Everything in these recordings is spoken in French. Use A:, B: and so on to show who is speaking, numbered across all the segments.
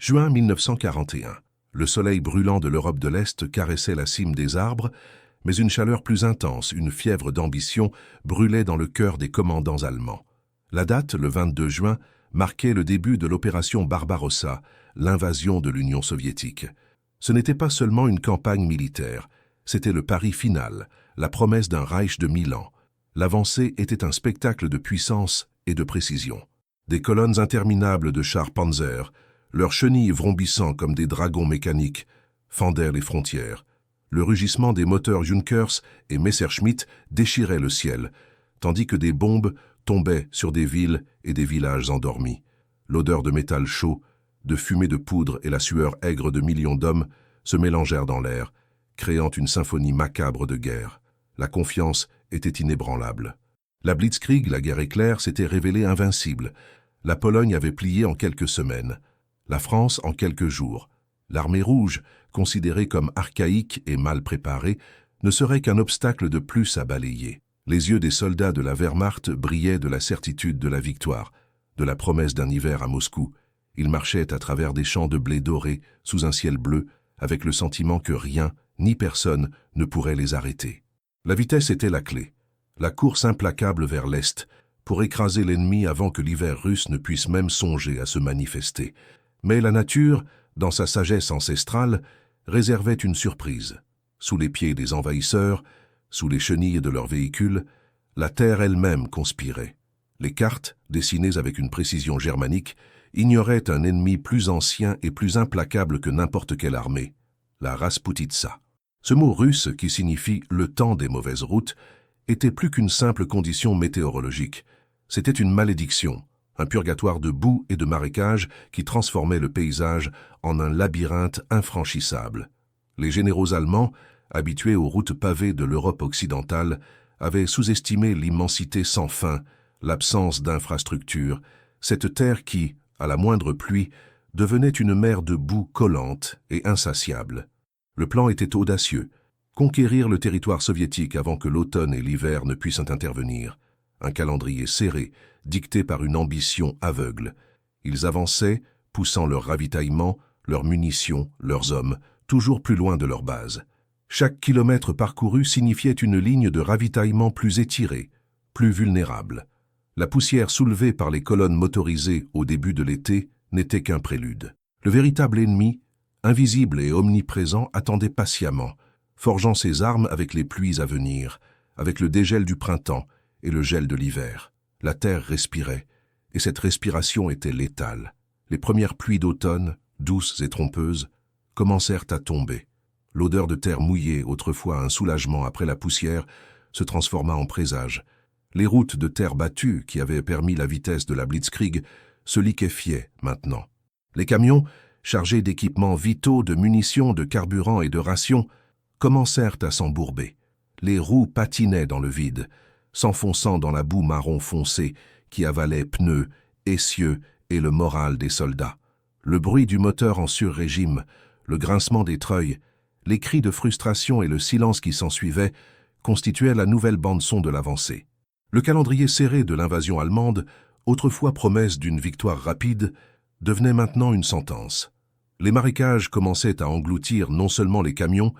A: Juin 1941. Le soleil brûlant de l'Europe de l'Est caressait la cime des arbres, mais une chaleur plus intense, une fièvre d'ambition, brûlait dans le cœur des commandants allemands. La date, le 22 juin, marquait le début de l'opération Barbarossa, l'invasion de l'Union soviétique. Ce n'était pas seulement une campagne militaire, c'était le pari final, la promesse d'un Reich de 1000 ans. L'avancée était un spectacle de puissance et de précision. Des colonnes interminables de chars Panzer, leurs chenilles vrombissant comme des dragons mécaniques, fendaient les frontières. Le rugissement des moteurs Junkers et Messerschmitt déchirait le ciel, tandis que des bombes tombaient sur des villes et des villages endormis. L'odeur de métal chaud, de fumée de poudre et la sueur aigre de millions d'hommes se mélangèrent dans l'air, créant une symphonie macabre de guerre. La confiance était inébranlable. La Blitzkrieg, la guerre éclair, s'était révélée invincible. La Pologne avait plié en quelques semaines. La France en quelques jours. L'armée rouge, considérée comme archaïque et mal préparée, ne serait qu'un obstacle de plus à balayer. Les yeux des soldats de la Wehrmacht brillaient de la certitude de la victoire, de la promesse d'un hiver à Moscou. Ils marchaient à travers des champs de blé doré, sous un ciel bleu, avec le sentiment que rien, ni personne, ne pourrait les arrêter. La vitesse était la clé. La course implacable vers l'Est, pour écraser l'ennemi avant que l'hiver russe ne puisse même songer à se manifester. Mais la nature, dans sa sagesse ancestrale, réservait une surprise. Sous les pieds des envahisseurs, sous les chenilles de leurs véhicules, la terre elle-même conspirait. Les cartes, dessinées avec une précision germanique, ignoraient un ennemi plus ancien et plus implacable que n'importe quelle armée, la Rasputitsa. Ce mot russe, qui signifie « le temps des mauvaises routes », était plus qu'une simple condition météorologique. C'était une malédiction, un purgatoire de boue et de marécages qui transformait le paysage en un labyrinthe infranchissable. Les généraux allemands, habitués aux routes pavées de l'Europe occidentale, avaient sous-estimé l'immensité sans fin, l'absence d'infrastructures, cette terre qui, à la moindre pluie, devenait une mer de boue collante et insatiable. Le plan était audacieux, conquérir le territoire soviétique avant que l'automne et l'hiver ne puissent intervenir. Un calendrier serré, dicté par une ambition aveugle. Ils avançaient, poussant leur ravitaillement, leurs munitions, leurs hommes, toujours plus loin de leur base. Chaque kilomètre parcouru signifiait une ligne de ravitaillement plus étirée, plus vulnérable. La poussière soulevée par les colonnes motorisées au début de l'été n'était qu'un prélude. Le véritable ennemi, invisible et omniprésent, attendait patiemment, forgeant ses armes avec les pluies à venir, avec le dégel du printemps et le gel de l'hiver. La terre respirait, et cette respiration était létale. Les premières pluies d'automne, douces et trompeuses, commencèrent à tomber. L'odeur de terre mouillée, autrefois un soulagement après la poussière, se transforma en présage. Les routes de terre battue, qui avaient permis la vitesse de la Blitzkrieg, se liquéfiaient maintenant. Les camions, chargés d'équipements vitaux, de munitions, de carburant et de rations, commencèrent à s'embourber. Les roues patinaient dans le vide, s'enfonçant dans la boue marron foncé qui avalait pneus, essieux et le moral des soldats. Le bruit du moteur en sur-régime, le grincement des treuils, les cris de frustration et le silence qui s'ensuivait constituaient la nouvelle bande-son de l'avancée. Le calendrier serré de l'invasion allemande, autrefois promesse d'une victoire rapide, devenait maintenant une sentence. Les marécages commençaient à engloutir non seulement les camions,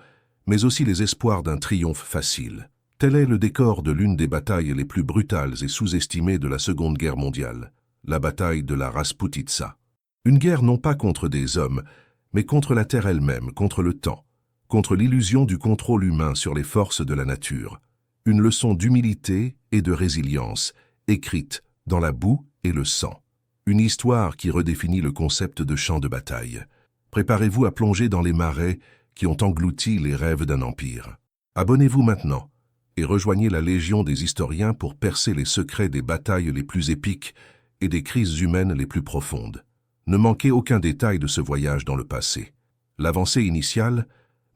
A: mais aussi les espoirs d'un triomphe facile. Tel est le décor de l'une des batailles les plus brutales et sous-estimées de la Seconde Guerre mondiale, la bataille de la Rasputitsa. Une guerre non pas contre des hommes, mais contre la terre elle-même, contre le temps, contre l'illusion du contrôle humain sur les forces de la nature. Une leçon d'humilité et de résilience, écrite dans la boue et le sang. Une histoire qui redéfinit le concept de champ de bataille. Préparez-vous à plonger dans les marais qui ont englouti les rêves d'un empire. Abonnez-vous maintenant et rejoignez la Légion des historiens pour percer les secrets des batailles les plus épiques et des crises humaines les plus profondes. Ne manquez aucun détail de ce voyage dans le passé. L'avancée initiale,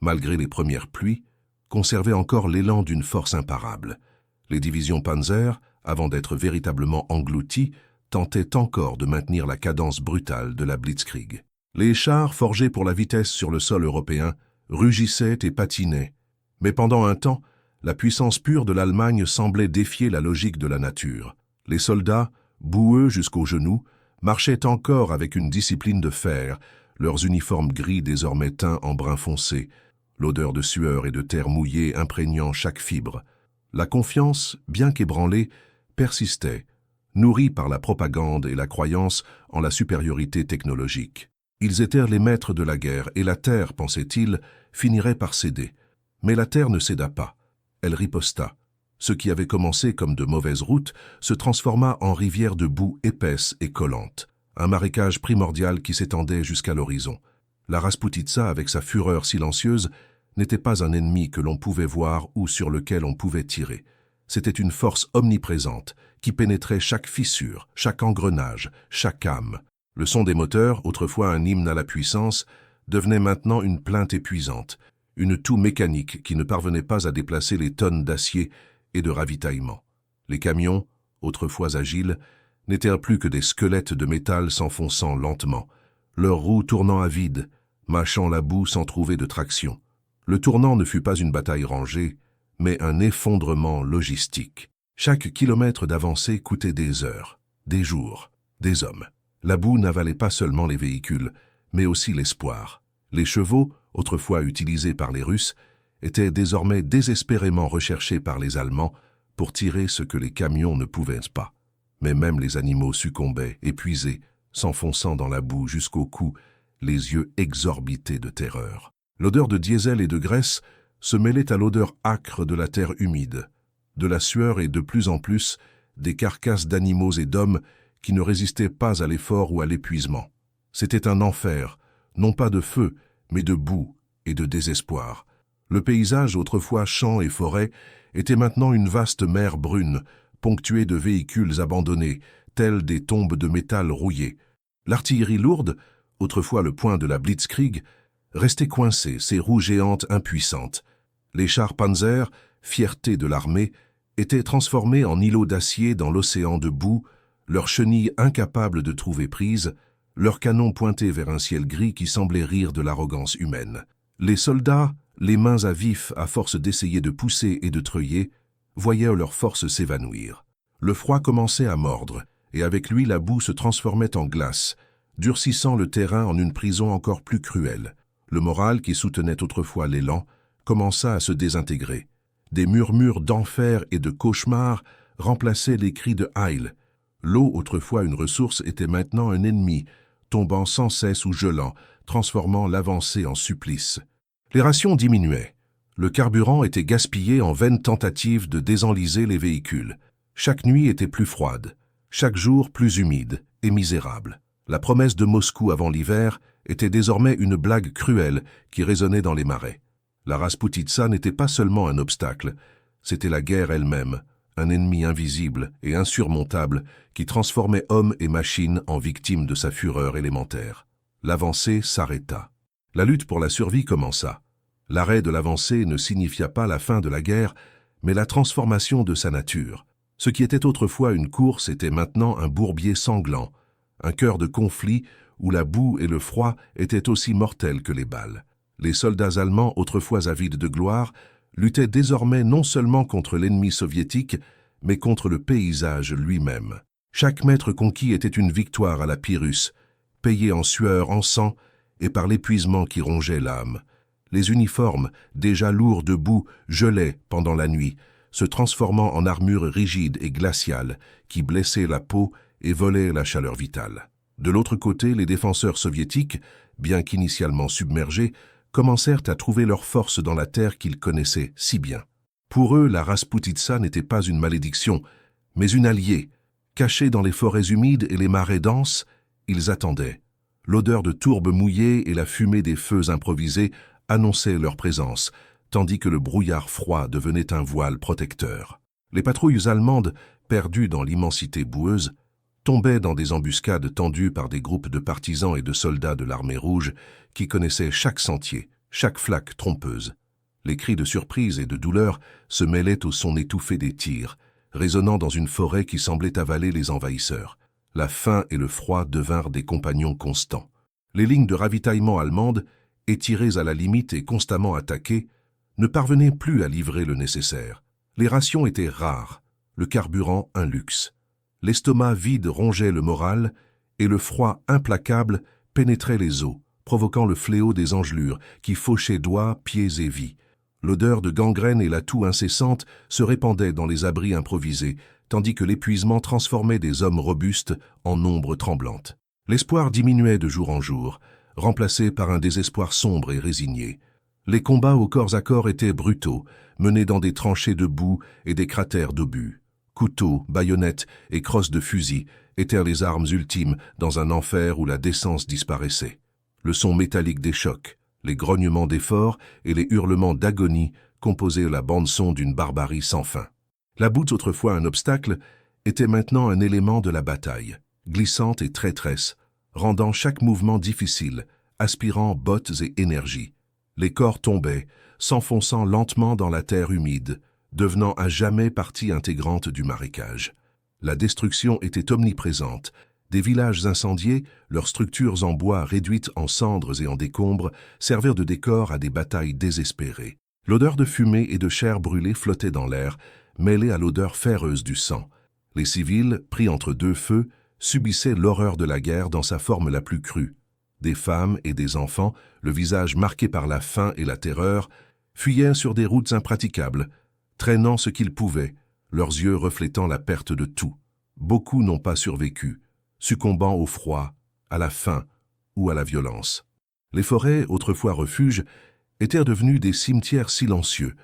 A: malgré les premières pluies, conservait encore l'élan d'une force imparable. Les divisions Panzer, avant d'être véritablement englouties, tentaient encore de maintenir la cadence brutale de la Blitzkrieg. Les chars forgés pour la vitesse sur le sol européen rugissaient et patinaient, mais pendant un temps, la puissance pure de l'Allemagne semblait défier la logique de la nature. Les soldats, boueux jusqu'aux genoux, marchaient encore avec une discipline de fer, leurs uniformes gris désormais teints en brun foncé, l'odeur de sueur et de terre mouillée imprégnant chaque fibre. La confiance, bien qu'ébranlée, persistait, nourrie par la propagande et la croyance en la supériorité technologique. Ils étaient les maîtres de la guerre, et la terre, pensait-il, finirait par céder. Mais la terre ne céda pas. Elle riposta. Ce qui avait commencé comme de mauvaises routes se transforma en rivière de boue épaisse et collante, un marécage primordial qui s'étendait jusqu'à l'horizon. La Rasputitsa, avec sa fureur silencieuse, n'était pas un ennemi que l'on pouvait voir ou sur lequel on pouvait tirer. C'était une force omniprésente qui pénétrait chaque fissure, chaque engrenage, chaque âme. Le son des moteurs, autrefois un hymne à la puissance, devenait maintenant une plainte épuisante, une toux mécanique qui ne parvenait pas à déplacer les tonnes d'acier et de ravitaillement. Les camions, autrefois agiles, n'étaient plus que des squelettes de métal s'enfonçant lentement, leurs roues tournant à vide, mâchant la boue sans trouver de traction. Le tournant ne fut pas une bataille rangée, mais un effondrement logistique. Chaque kilomètre d'avancée coûtait des heures, des jours, des hommes. La boue n'avalait pas seulement les véhicules, mais aussi l'espoir. Les chevaux, autrefois utilisés par les Russes, étaient désormais désespérément recherchés par les Allemands pour tirer ce que les camions ne pouvaient pas. Mais même les animaux succombaient, épuisés, s'enfonçant dans la boue jusqu'au cou, les yeux exorbités de terreur. L'odeur de diesel et de graisse se mêlait à l'odeur âcre de la terre humide, de la sueur et de plus en plus des carcasses d'animaux et d'hommes qui ne résistaient pas à l'effort ou à l'épuisement. C'était un enfer, non pas de feu, mais de boue et de désespoir. Le paysage, autrefois champs et forêts, était maintenant une vaste mer brune, ponctuée de véhicules abandonnés, tels des tombes de métal rouillées. L'artillerie lourde, autrefois le point de la Blitzkrieg, restait coincée, ses roues géantes impuissantes. Les chars Panzer, fierté de l'armée, étaient transformés en îlots d'acier dans l'océan de boue, leurs chenilles incapables de trouver prise, leurs canons pointés vers un ciel gris qui semblait rire de l'arrogance humaine. Les soldats, les mains à vif à force d'essayer de pousser et de treuiller, voyaient leurs forces s'évanouir. Le froid commençait à mordre, et avec lui la boue se transformait en glace, durcissant le terrain en une prison encore plus cruelle. Le moral, qui soutenait autrefois l'élan, commença à se désintégrer. Des murmures d'enfer et de cauchemar remplaçaient les cris de Heil. L'eau, autrefois une ressource, était maintenant un ennemi, tombant sans cesse ou gelant, transformant l'avancée en supplice. Les rations diminuaient. Le carburant était gaspillé en vaines tentatives de désenliser les véhicules. Chaque nuit était plus froide, chaque jour plus humide et misérable. La promesse de Moscou avant l'hiver était désormais une blague cruelle qui résonnait dans les marais. La Rasputitsa n'était pas seulement un obstacle, c'était la guerre elle-même, un ennemi invisible et insurmontable qui transformait hommes et machines en victimes de sa fureur élémentaire. L'avancée s'arrêta. La lutte pour la survie commença. L'arrêt de l'avancée ne signifia pas la fin de la guerre, mais la transformation de sa nature. Ce qui était autrefois une course était maintenant un bourbier sanglant, un cœur de conflit où la boue et le froid étaient aussi mortels que les balles. Les soldats allemands, autrefois avides de gloire, luttaient désormais non seulement contre l'ennemi soviétique, mais contre le paysage lui-même. Chaque mètre conquis était une victoire à la Pyrrhus, payée en sueur, en sang et par l'épuisement qui rongeait l'âme. Les uniformes, déjà lourds de boue, gelaient pendant la nuit, se transformant en armure rigide et glaciale qui blessait la peau et volait la chaleur vitale. De l'autre côté, les défenseurs soviétiques, bien qu'initialement submergés, commencèrent à trouver leur force dans la terre qu'ils connaissaient si bien. Pour eux, la Rasputitsa n'était pas une malédiction, mais une alliée. Cachés dans les forêts humides et les marais denses, ils attendaient. L'odeur de tourbe mouillée et la fumée des feux improvisés annonçaient leur présence, tandis que le brouillard froid devenait un voile protecteur. Les patrouilles allemandes, perdues dans l'immensité boueuse, tombaient dans des embuscades tendues par des groupes de partisans et de soldats de l'armée rouge qui connaissaient chaque sentier, chaque flaque trompeuse. Les cris de surprise et de douleur se mêlaient au son étouffé des tirs, résonnant dans une forêt qui semblait avaler les envahisseurs. La faim et le froid devinrent des compagnons constants. Les lignes de ravitaillement allemandes, étirées à la limite et constamment attaquées, ne parvenaient plus à livrer le nécessaire. Les rations étaient rares, le carburant un luxe. L'estomac vide rongeait le moral et le froid implacable pénétrait les os, provoquant le fléau des engelures qui fauchaient doigts, pieds et vies. L'odeur de gangrène et la toux incessante se répandaient dans les abris improvisés, tandis que l'épuisement transformait des hommes robustes en ombres tremblantes. L'espoir diminuait de jour en jour, remplacé par un désespoir sombre et résigné. Les combats au corps à corps étaient brutaux, menés dans des tranchées de boue et des cratères d'obus. Couteaux, baïonnettes et crosses de fusil étaient les armes ultimes dans un enfer où la décence disparaissait. Le son métallique des chocs, les grognements d'efforts et les hurlements d'agonie composaient la bande-son d'une barbarie sans fin. La boue, autrefois un obstacle, était maintenant un élément de la bataille, glissante et traîtresse, rendant chaque mouvement difficile, aspirant bottes et énergie. Les corps tombaient, s'enfonçant lentement dans la terre humide, devenant à jamais partie intégrante du marécage. La destruction était omniprésente. Des villages incendiés, leurs structures en bois réduites en cendres et en décombres, servirent de décor à des batailles désespérées. L'odeur de fumée et de chair brûlée flottait dans l'air, mêlée à l'odeur féreuse du sang. Les civils, pris entre deux feux, subissaient l'horreur de la guerre dans sa forme la plus crue. Des femmes et des enfants, le visage marqué par la faim et la terreur, fuyaient sur des routes impraticables, traînant ce qu'ils pouvaient, leurs yeux reflétant la perte de tout. Beaucoup n'ont pas survécu, succombant au froid, à la faim ou à la violence. Les forêts, autrefois refuges, étaient devenues des cimetières silencieux,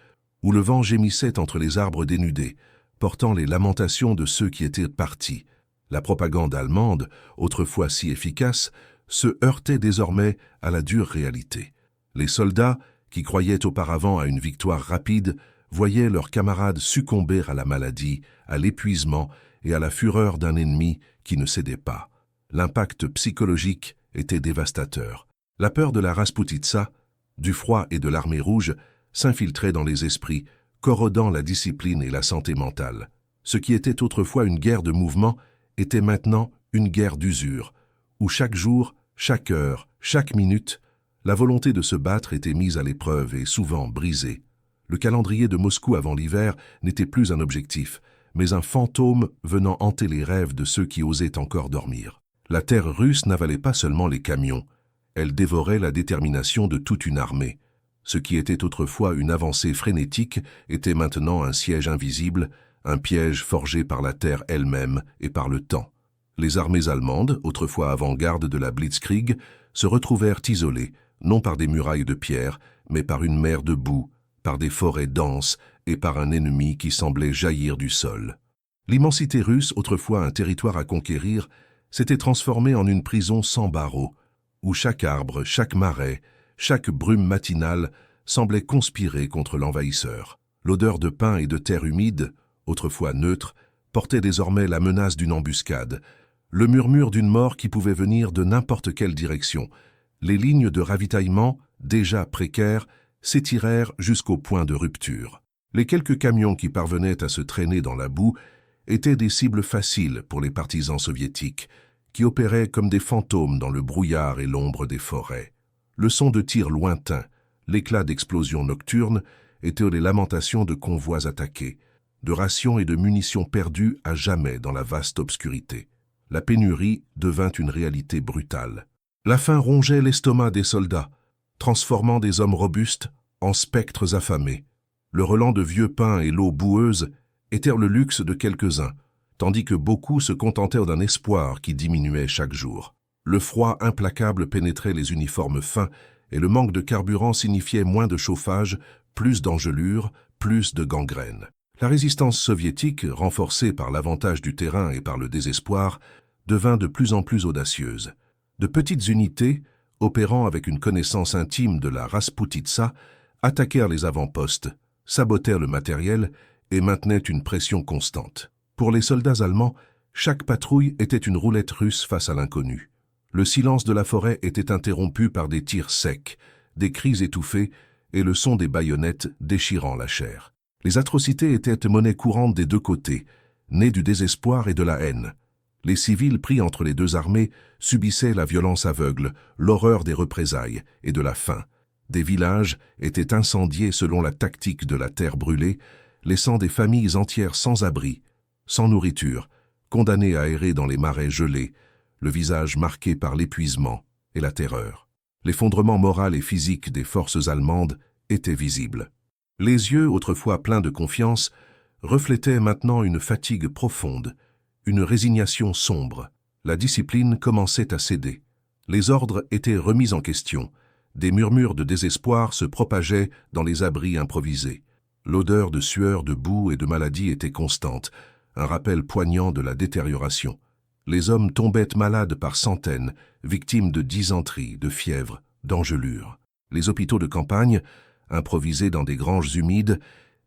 A: où le vent gémissait entre les arbres dénudés, portant les lamentations de ceux qui étaient partis. La propagande allemande, autrefois si efficace, se heurtait désormais à la dure réalité. Les soldats, qui croyaient auparavant à une victoire rapide, voyaient leurs camarades succomber à la maladie, à l'épuisement et à la fureur d'un ennemi qui ne cédait pas. L'impact psychologique était dévastateur. La peur de la Rasputitsa, du froid et de l'armée rouge s'infiltrait dans les esprits, corrodant la discipline et la santé mentale. Ce qui était autrefois une guerre de mouvement était maintenant une guerre d'usure, où chaque jour, chaque heure, chaque minute, la volonté de se battre était mise à l'épreuve et souvent brisée. Le calendrier de Moscou avant l'hiver n'était plus un objectif, mais un fantôme venant hanter les rêves de ceux qui osaient encore dormir. La terre russe n'avalait pas seulement les camions, elle dévorait la détermination de toute une armée. Ce qui était autrefois une avancée frénétique était maintenant un siège invisible, un piège forgé par la terre elle-même et par le temps. Les armées allemandes, autrefois avant-garde de la Blitzkrieg, se retrouvèrent isolées, non par des murailles de pierre, mais par une mer de boue, par des forêts denses et par un ennemi qui semblait jaillir du sol. L'immensité russe, autrefois un territoire à conquérir, s'était transformée en une prison sans barreaux, où chaque arbre, chaque marais, chaque brume matinale semblait conspirer contre l'envahisseur. L'odeur de pin et de terre humide, autrefois neutre, portait désormais la menace d'une embuscade, le murmure d'une mort qui pouvait venir de n'importe quelle direction. Les lignes de ravitaillement, déjà précaires, s'étirèrent jusqu'au point de rupture. Les quelques camions qui parvenaient à se traîner dans la boue étaient des cibles faciles pour les partisans soviétiques, qui opéraient comme des fantômes dans le brouillard et l'ombre des forêts. Le son de tirs lointains, l'éclat d'explosions nocturnes étaient les lamentations de convois attaqués, de rations et de munitions perdues à jamais dans la vaste obscurité. La pénurie devint une réalité brutale. La faim rongeait l'estomac des soldats, transformant des hommes robustes en spectres affamés. Le relent de vieux pain et l'eau boueuse étaient le luxe de quelques-uns, tandis que beaucoup se contentèrent d'un espoir qui diminuait chaque jour. Le froid implacable pénétrait les uniformes fins et le manque de carburant signifiait moins de chauffage, plus d'engelures, plus de gangrène. La résistance soviétique, renforcée par l'avantage du terrain et par le désespoir, devint de plus en plus audacieuse. De petites unités, opérant avec une connaissance intime de la Rasputitsa, attaquèrent les avant-postes, sabotèrent le matériel et maintenaient une pression constante. Pour les soldats allemands, chaque patrouille était une roulette russe face à l'inconnu. Le silence de la forêt était interrompu par des tirs secs, des cris étouffés et le son des baïonnettes déchirant la chair. Les atrocités étaient monnaie courante des deux côtés, nées du désespoir et de la haine. Les civils pris entre les deux armées subissaient la violence aveugle, l'horreur des représailles et de la faim. Des villages étaient incendiés selon la tactique de la terre brûlée, laissant des familles entières sans abri, sans nourriture, condamnées à errer dans les marais gelés, le visage marqué par l'épuisement et la terreur. L'effondrement moral et physique des forces allemandes était visible. Les yeux, autrefois pleins de confiance, reflétaient maintenant une fatigue profonde, une résignation sombre. La discipline commençait à céder. Les ordres étaient remis en question. Des murmures de désespoir se propageaient dans les abris improvisés. L'odeur de sueur, de boue et de maladie était constante, un rappel poignant de la détérioration. Les hommes tombaient malades par centaines, victimes de dysenterie, de fièvre, d'engelure. Les hôpitaux de campagne, improvisés dans des granges humides,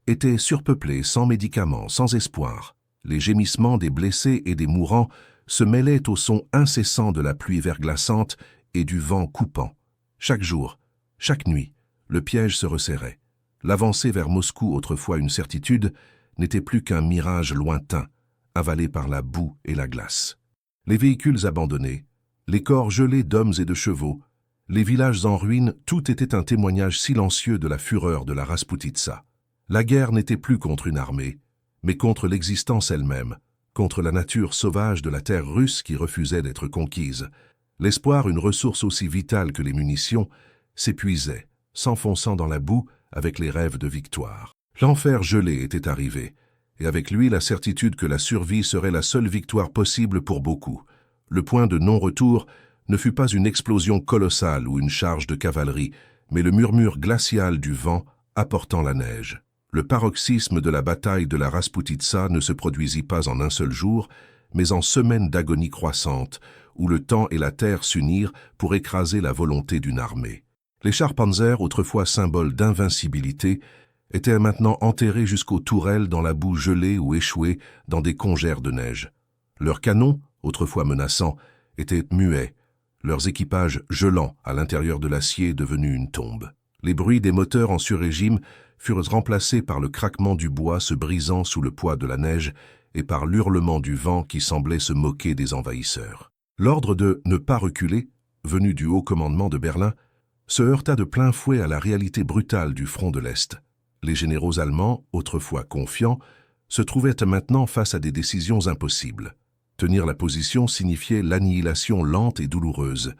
A: étaient surpeuplés, sans médicaments, sans espoir. Les gémissements des blessés et des mourants se mêlaient au son incessant de la pluie verglaçante et du vent coupant. Chaque jour, chaque nuit, le piège se resserrait. L'avancée vers Moscou, autrefois une certitude, n'était plus qu'un mirage lointain, avalé par la boue et la glace. Les véhicules abandonnés, les corps gelés d'hommes et de chevaux, les villages en ruine, tout était un témoignage silencieux de la fureur de la Rasputitsa. La guerre n'était plus contre une armée, mais contre l'existence elle-même, contre la nature sauvage de la terre russe qui refusait d'être conquise. L'espoir, une ressource aussi vitale que les munitions, s'épuisait, s'enfonçant dans la boue avec les rêves de victoire. L'enfer gelé était arrivé, et avec lui la certitude que la survie serait la seule victoire possible pour beaucoup. Le point de non-retour ne fut pas une explosion colossale ou une charge de cavalerie, mais le murmure glacial du vent apportant la neige. Le paroxysme de la bataille de la Rasputitsa ne se produisit pas en un seul jour, mais en semaines d'agonie croissante, où le temps et la terre s'unirent pour écraser la volonté d'une armée. Les chars Panzer, autrefois symboles d'invincibilité, étaient maintenant enterrés jusqu'aux tourelles dans la boue gelée ou échoués dans des congères de neige. Leurs canons, autrefois menaçants, étaient muets, leurs équipages gelants à l'intérieur de l'acier devenu une tombe. Les bruits des moteurs en sur-régime furent remplacés par le craquement du bois se brisant sous le poids de la neige et par l'hurlement du vent qui semblait se moquer des envahisseurs. L'ordre de « ne pas reculer », venu du haut commandement de Berlin, se heurta de plein fouet à la réalité brutale du front de l'Est. Les généraux allemands, autrefois confiants, se trouvaient maintenant face à des décisions impossibles. Tenir la position signifiait l'annihilation lente et douloureuse.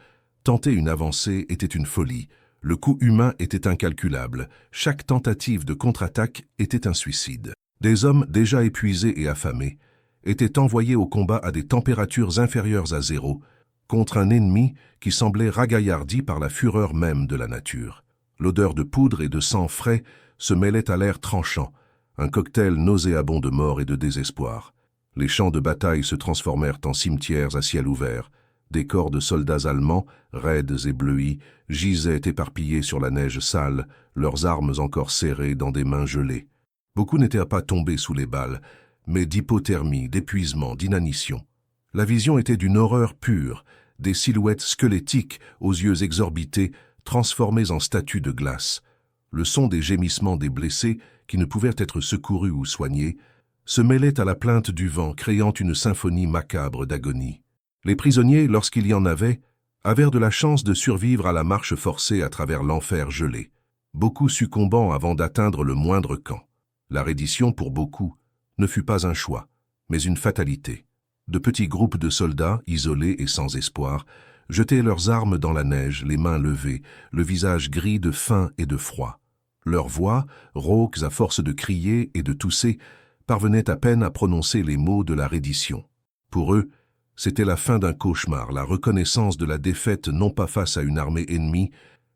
A: Tenter une avancée était une folie. Le coût humain était incalculable. Chaque tentative de contre-attaque était un suicide. Des hommes déjà épuisés et affamés étaient envoyés au combat à des températures inférieures à zéro, contre un ennemi qui semblait ragaillardi par la fureur même de la nature. L'odeur de poudre et de sang frais se mêlait à l'air tranchant, un cocktail nauséabond de mort et de désespoir. Les champs de bataille se transformèrent en cimetières à ciel ouvert. Des corps de soldats allemands, raides et bleuis, gisaient éparpillés sur la neige sale, leurs armes encore serrées dans des mains gelées. Beaucoup n'étaient pas tombés sous les balles, mais d'hypothermie, d'épuisement, d'inanition. La vision était d'une horreur pure, des silhouettes squelettiques aux yeux exorbités, transformées en statues de glace. Le son des gémissements des blessés, qui ne pouvaient être secourus ou soignés, se mêlait à la plainte du vent, créant une symphonie macabre d'agonie. Les prisonniers, lorsqu'il y en avait, avaient de la chance de survivre à la marche forcée à travers l'enfer gelé, beaucoup succombant avant d'atteindre le moindre camp. La reddition, pour beaucoup, ne fut pas un choix, mais une fatalité. De petits groupes de soldats, isolés et sans espoir, jetaient leurs armes dans la neige, les mains levées, le visage gris de faim et de froid. Leurs voix, rauques à force de crier et de tousser, parvenaient à peine à prononcer les mots de la reddition. Pour eux, c'était la fin d'un cauchemar, la reconnaissance de la défaite non pas face à une armée ennemie,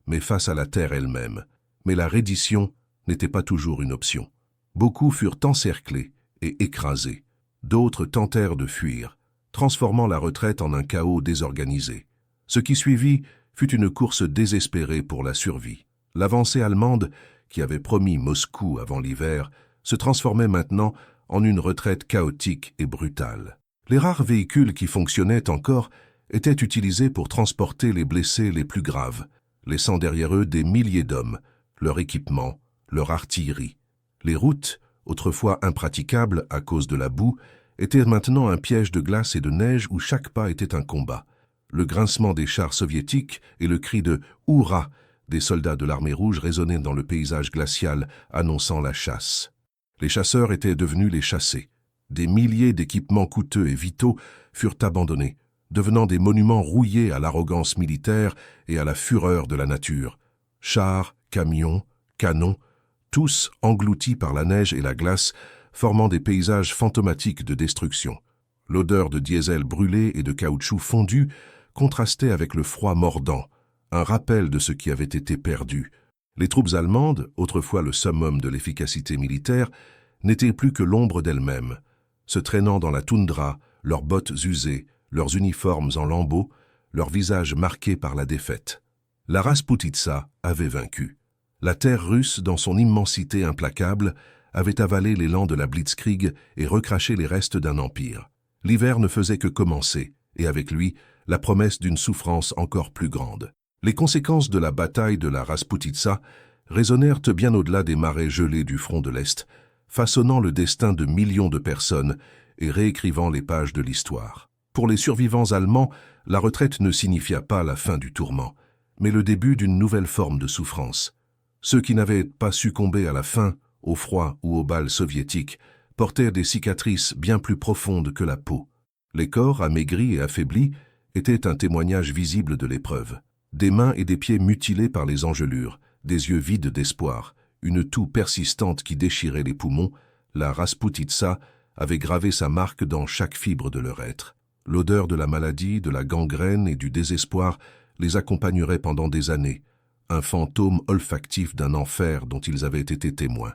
A: mais face à la terre elle-même. Mais la reddition n'était pas toujours une option. Beaucoup furent encerclés et écrasés. D'autres tentèrent de fuir, transformant la retraite en un chaos désorganisé. Ce qui suivit fut une course désespérée pour la survie. L'avancée allemande, qui avait promis Moscou avant l'hiver, se transformait maintenant en une retraite chaotique et brutale. Les rares véhicules qui fonctionnaient encore étaient utilisés pour transporter les blessés les plus graves, laissant derrière eux des milliers d'hommes, leur équipement, leur artillerie. Les routes, autrefois impraticables à cause de la boue, étaient maintenant un piège de glace et de neige où chaque pas était un combat. Le grincement des chars soviétiques et le cri de « Hurrah » des soldats de l'armée rouge résonnaient dans le paysage glacial, annonçant la chasse. Les chasseurs étaient devenus les chassés. Des milliers d'équipements coûteux et vitaux furent abandonnés, devenant des monuments rouillés à l'arrogance militaire et à la fureur de la nature. Chars, camions, canons, tous engloutis par la neige et la glace, formant des paysages fantomatiques de destruction. L'odeur de diesel brûlé et de caoutchouc fondu contrastait avec le froid mordant, un rappel de ce qui avait été perdu. Les troupes allemandes, autrefois le summum de l'efficacité militaire, n'étaient plus que l'ombre d'elles-mêmes, se traînant dans la toundra, leurs bottes usées, leurs uniformes en lambeaux, leurs visages marqués par la défaite. La Rasputitsa avait vaincu. La terre russe, dans son immensité implacable, avait avalé l'élan de la Blitzkrieg et recraché les restes d'un empire. L'hiver ne faisait que commencer, et avec lui, la promesse d'une souffrance encore plus grande. Les conséquences de la bataille de la Rasputitsa résonnèrent bien au-delà des marais gelés du front de l'Est, façonnant le destin de millions de personnes et réécrivant les pages de l'histoire. Pour les survivants allemands, la retraite ne signifia pas la fin du tourment, mais le début d'une nouvelle forme de souffrance. Ceux qui n'avaient pas succombé à la faim, au froid ou aux balles soviétiques portaient des cicatrices bien plus profondes que la peau. Les corps, amaigris et affaiblis, étaient un témoignage visible de l'épreuve. Des mains et des pieds mutilés par les engelures, des yeux vides d'espoir, une toux persistante qui déchirait les poumons, la Rasputitsa avait gravé sa marque dans chaque fibre de leur être. L'odeur de la maladie, de la gangrène et du désespoir les accompagnerait pendant des années, un fantôme olfactif d'un enfer dont ils avaient été témoins.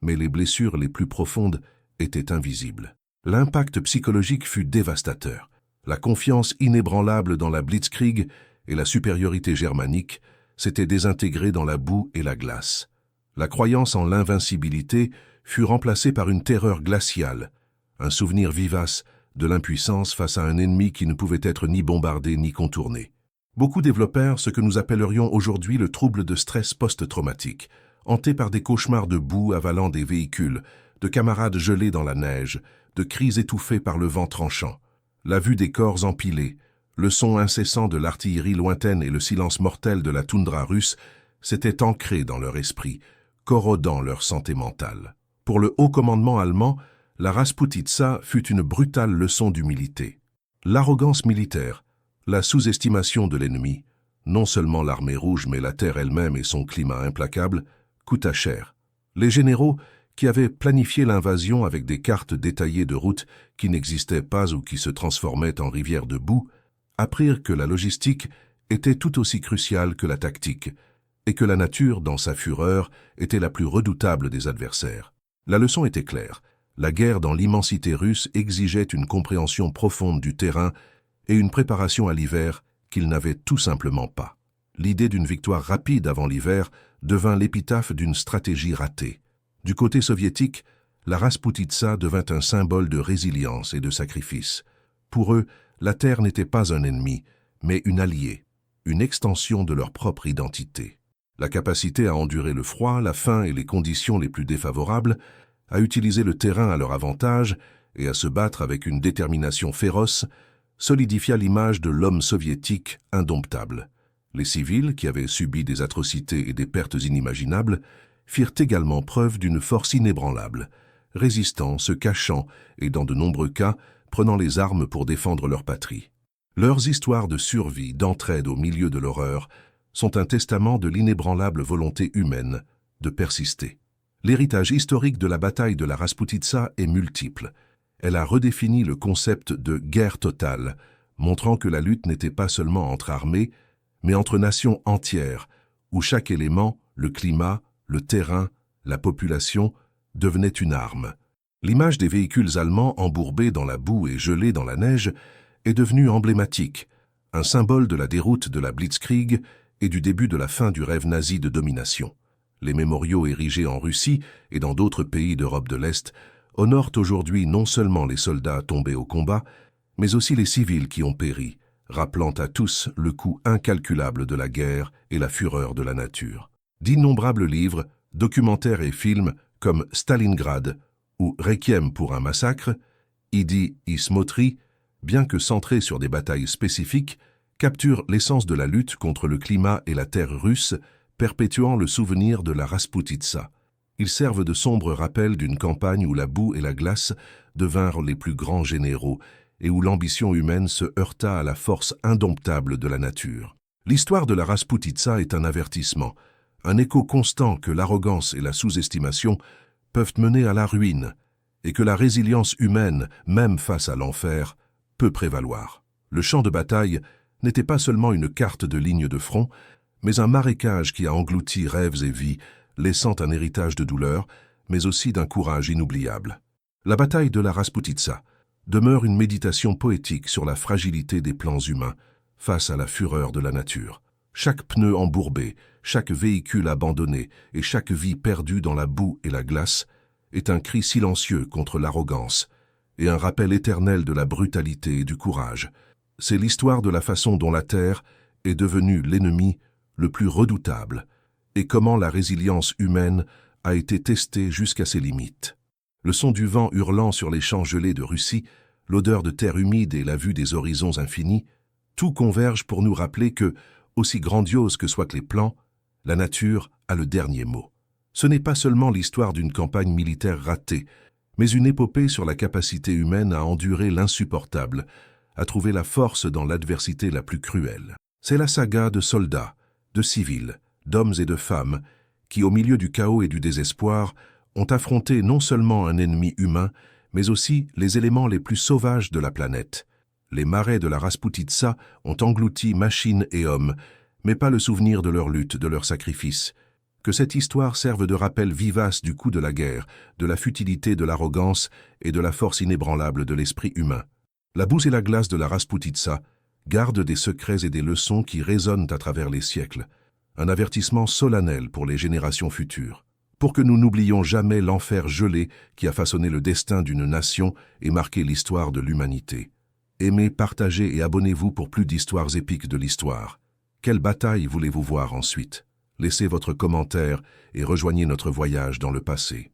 A: Mais les blessures les plus profondes étaient invisibles. L'impact psychologique fut dévastateur. La confiance inébranlable dans la Blitzkrieg et la supériorité germanique s'étaient désintégrées dans la boue et la glace. La croyance en l'invincibilité fut remplacée par une terreur glaciale, un souvenir vivace de l'impuissance face à un ennemi qui ne pouvait être ni bombardé ni contourné. Beaucoup développèrent ce que nous appellerions aujourd'hui le trouble de stress post-traumatique, hantés par des cauchemars de boue avalant des véhicules, de camarades gelés dans la neige, de cris étouffés par le vent tranchant. La vue des corps empilés, le son incessant de l'artillerie lointaine et le silence mortel de la toundra russe s'étaient ancrés dans leur esprit, corrodant leur santé mentale. Pour le haut commandement allemand, la Rasputitsa fut une brutale leçon d'humilité. L'arrogance militaire, la sous-estimation de l'ennemi, non seulement l'armée rouge mais la terre elle-même et son climat implacable, coûta cher. Les généraux, qui avaient planifié l'invasion avec des cartes détaillées de routes qui n'existaient pas ou qui se transformaient en rivières de boue, apprirent que la logistique était tout aussi cruciale que la tactique, et que la nature, dans sa fureur, était la plus redoutable des adversaires. La leçon était claire. La guerre dans l'immensité russe exigeait une compréhension profonde du terrain et une préparation à l'hiver qu'ils n'avaient tout simplement pas. L'idée d'une victoire rapide avant l'hiver devint l'épitaphe d'une stratégie ratée. Du côté soviétique, la Rasputitsa devint un symbole de résilience et de sacrifice. Pour eux, la terre n'était pas un ennemi, mais une alliée, une extension de leur propre identité. La capacité à endurer le froid, la faim et les conditions les plus défavorables, à utiliser le terrain à leur avantage et à se battre avec une détermination féroce, solidifia l'image de l'homme soviétique indomptable. Les civils, qui avaient subi des atrocités et des pertes inimaginables, firent également preuve d'une force inébranlable, résistant, se cachant et, dans de nombreux cas, prenant les armes pour défendre leur patrie. Leurs histoires de survie, d'entraide au milieu de l'horreur, sont un testament de l'inébranlable volonté humaine de persister. L'héritage historique de la bataille de la Rasputitsa est multiple. Elle a redéfini le concept de guerre totale, montrant que la lutte n'était pas seulement entre armées, mais entre nations entières, où chaque élément, le climat, le terrain, la population, devenait une arme. L'image des véhicules allemands embourbés dans la boue et gelés dans la neige est devenue emblématique, un symbole de la déroute de la Blitzkrieg et du début de la fin du rêve nazi de domination. Les mémoriaux érigés en Russie et dans d'autres pays d'Europe de l'Est honorent aujourd'hui non seulement les soldats tombés au combat, mais aussi les civils qui ont péri, rappelant à tous le coût incalculable de la guerre et la fureur de la nature. D'innombrables livres, documentaires et films comme Stalingrad ou Requiem pour un massacre, Idi i Smotri, bien que centrés sur des batailles spécifiques, capturent l'essence de la lutte contre le climat et la terre russe, perpétuant le souvenir de la Rasputitsa. Ils servent de sombres rappels d'une campagne où la boue et la glace devinrent les plus grands généraux et où l'ambition humaine se heurta à la force indomptable de la nature. L'histoire de la Rasputitsa est un avertissement, un écho constant que l'arrogance et la sous-estimation peuvent mener à la ruine, et que la résilience humaine, même face à l'enfer, peut prévaloir. Le champ de bataille n'était pas seulement une carte de ligne de front, mais un marécage qui a englouti rêves et vies, laissant un héritage de douleur, mais aussi d'un courage inoubliable. La bataille de la Rasputitsa demeure une méditation poétique sur la fragilité des plans humains face à la fureur de la nature. Chaque pneu embourbé, chaque véhicule abandonné et chaque vie perdue dans la boue et la glace est un cri silencieux contre l'arrogance et un rappel éternel de la brutalité et du courage. C'est l'histoire de la façon dont la Terre est devenue l'ennemi le plus redoutable et comment la résilience humaine a été testée jusqu'à ses limites. Le son du vent hurlant sur les champs gelés de Russie, l'odeur de terre humide et la vue des horizons infinis, tout converge pour nous rappeler que, aussi grandiose que soient les plans, la nature a le dernier mot. Ce n'est pas seulement l'histoire d'une campagne militaire ratée, mais une épopée sur la capacité humaine à endurer l'insupportable, à trouver la force dans l'adversité la plus cruelle. C'est la saga de soldats, de civils, d'hommes et de femmes, qui, au milieu du chaos et du désespoir, ont affronté non seulement un ennemi humain, mais aussi les éléments les plus sauvages de la planète. Les marais de la Rasputitsa ont englouti machines et hommes, mais pas le souvenir de leur lutte, de leur sacrifice. Que cette histoire serve de rappel vivace du coût de la guerre, de la futilité de l'arrogance et de la force inébranlable de l'esprit humain. La boue et la glace de la Rasputitsa gardent des secrets et des leçons qui résonnent à travers les siècles. Un avertissement solennel pour les générations futures. Pour que nous n'oublions jamais l'enfer gelé qui a façonné le destin d'une nation et marqué l'histoire de l'humanité. Aimez, partagez et abonnez-vous pour plus d'histoires épiques de l'histoire. Quelle bataille voulez-vous voir ensuite? Laissez votre commentaire et rejoignez notre voyage dans le passé.